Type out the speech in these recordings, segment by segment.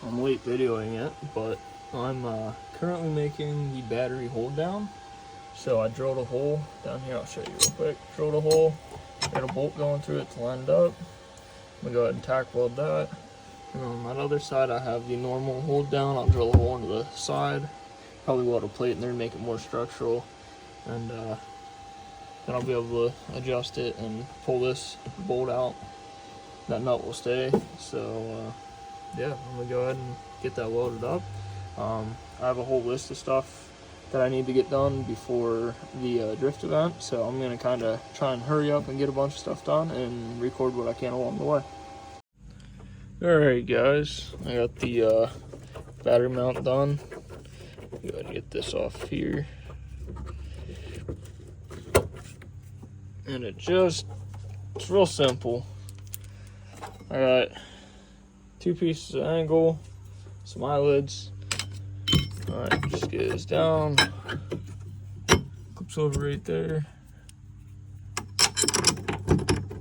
I'm late videoing it, but I'm currently making the battery hold down. So I drilled a hole down here. I'll show you real quick. Drilled a hole, got a bolt going through it to line it up. I'm gonna go ahead and tack weld that. And on that other side, I have the normal hold down. I'll drill a hole into the side. Probably weld a plate in there to make it more structural. And then I'll be able to adjust it and pull this bolt out. That nut will stay. So yeah, I'm gonna go ahead and get that welded up. I have a whole list of stuff that I need to get done before the drift event, so I'm gonna kind of try and hurry up and get a bunch of stuff done and record what I can along the way. Alright guys, I got the battery mount done. Go ahead and get this off here. And it's real simple. I got 2 pieces of angle, some eyelids. Alright, just get this down. Clips over right there.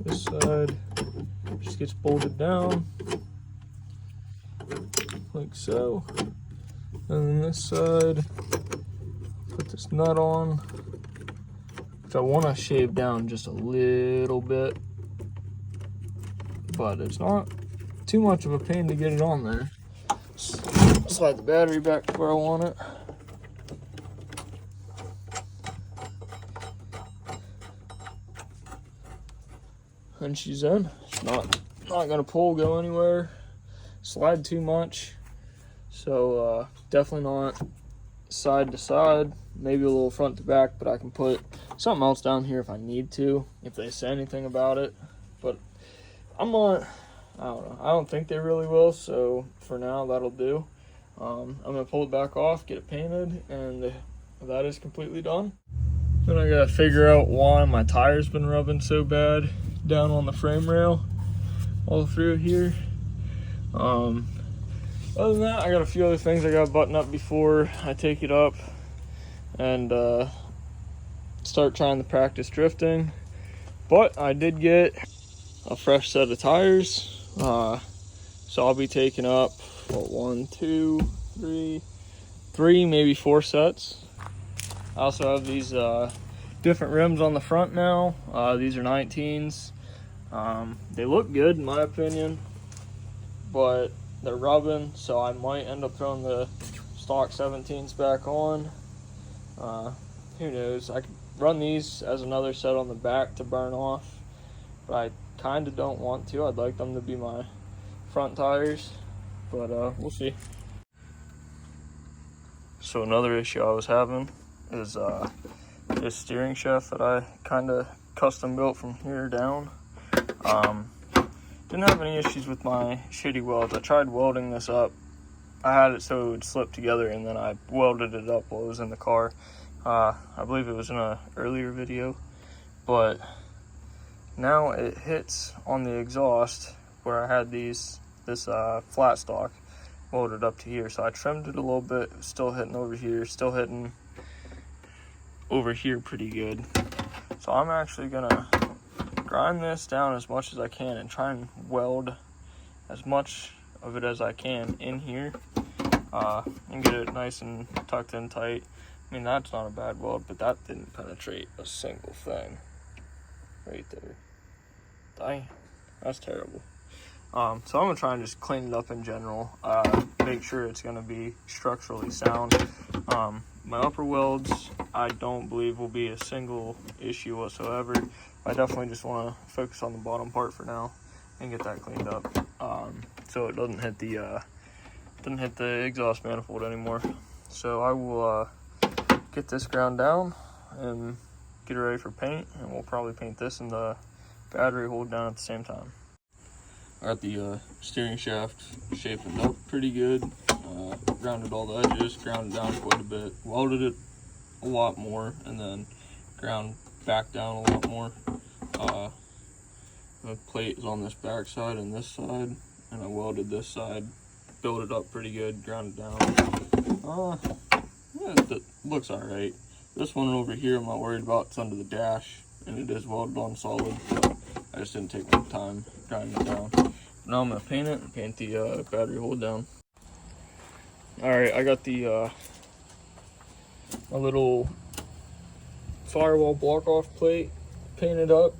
This side just gets bolted down, like so. And then this side, put this nut on, which I want to shave down just a little bit, but it's not too much of a pain to get it on there. Slide the battery back to where I want it. And she's in. It's not gonna go anywhere, slide too much. So definitely not side to side, maybe a little front to back, but I can put something else down here if I need to, if they say anything about it. But I don't know. I don't think they really will, so for now that'll do. I'm gonna pull it back off, get it painted, and that is completely done. Then I gotta figure out why my tire's been rubbing so bad down on the frame rail all through here. Other than that, I got a few other things I gotta button up before I take it up and start trying to practice drifting. But I did get a fresh set of tires, so I'll be taking up one, two, three, maybe 4 sets. I also have these different rims on the front now. These are 19s. They look good in my opinion, but they're rubbing, so I might end up throwing the stock 17s back on. Who knows? I could run these as another set on the back to burn off, but I kind of don't want to. I'd like them to be my front tires, but we'll see. So another issue I was having is this steering shaft that I kind of custom built from here down. Didn't have any issues with my shitty welds. I tried welding this up. I had it so it would slip together, and then I welded it up while it was in the car. I believe it was in an earlier video, but now it hits on the exhaust where I had this flat stock welded up to here. So I trimmed it a little bit. It was still hitting over here, still hitting over here pretty good. So I'm actually gonna grind this down as much as I can and try and weld as much of it as I can in here and get it nice and tucked in tight. I mean, that's not a bad weld, but that didn't penetrate a single thing right there. Dang, that's terrible. So I'm gonna try and just clean it up in general, make sure it's gonna be structurally sound. My upper welds, I don't believe will be a single issue whatsoever. I definitely just want to focus on the bottom part for now and get that cleaned up, so it doesn't hit the exhaust manifold anymore. So I will get this ground down and get it ready for paint, and we'll probably paint this and the battery hold down at the same time. I got the steering shaft shaping up pretty good. Grounded all the edges, ground it down quite a bit, welded it a lot more, and then ground back down a lot more. The plate is on this back side and this side, and I welded this side, built it up pretty good, ground it down. Yeah, it looks alright. This one over here I'm not worried about. It's under the dash, and it is welded on solid. I just didn't take my time grinding it down. Now I'm gonna paint it and paint the battery hold down. Alright, I got the a little firewall block-off plate painted up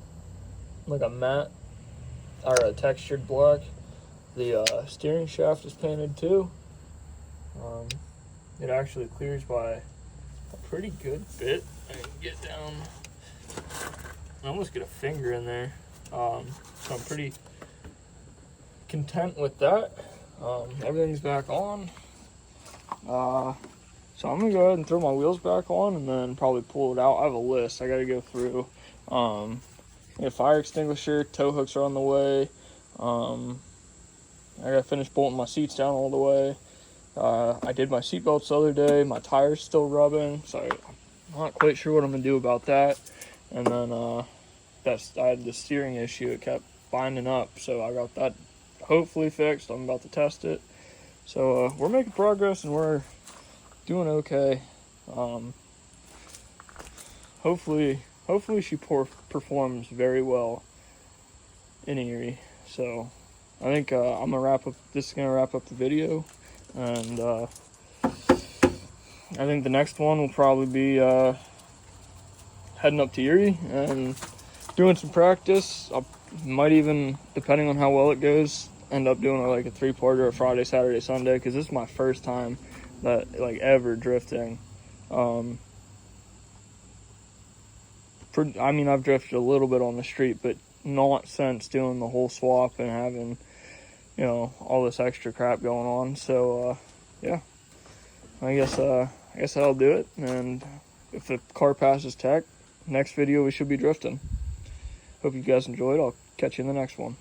like a matte or a textured black. The steering shaft is painted too. It actually clears by a pretty good bit. I can get down, I almost get a finger in there. So I'm pretty content with that. Everything's back on. So I'm gonna go ahead and throw my wheels back on and then probably pull it out. I have a list I gotta go through. A fire extinguisher, tow hooks are on the way. I gotta finish bolting my seats down all the way. I did my seat belts the other day. My tire's still rubbing, so I'm not quite sure what I'm gonna do about that. And then I had the steering issue. It kept binding up, so I got that hopefully fixed. I'm about to test it. So we're making progress and we're doing okay. Hopefully she performs very well in Erie. So I think I'm gonna wrap up. This is gonna wrap up the video, and I think the next one will probably be heading up to Erie and doing some practice. I might even, depending on how well it goes, end up doing like a 3-parter, a Friday, Saturday, Sunday, because this is my first time that like ever drifting. I mean, I've drifted a little bit on the street, but not since doing the whole swap and having, you know, all this extra crap going on. So yeah, I guess that'll do it. And if the car passes tech, next video we should be drifting. Hope you guys enjoyed. I'll catch you in the next one.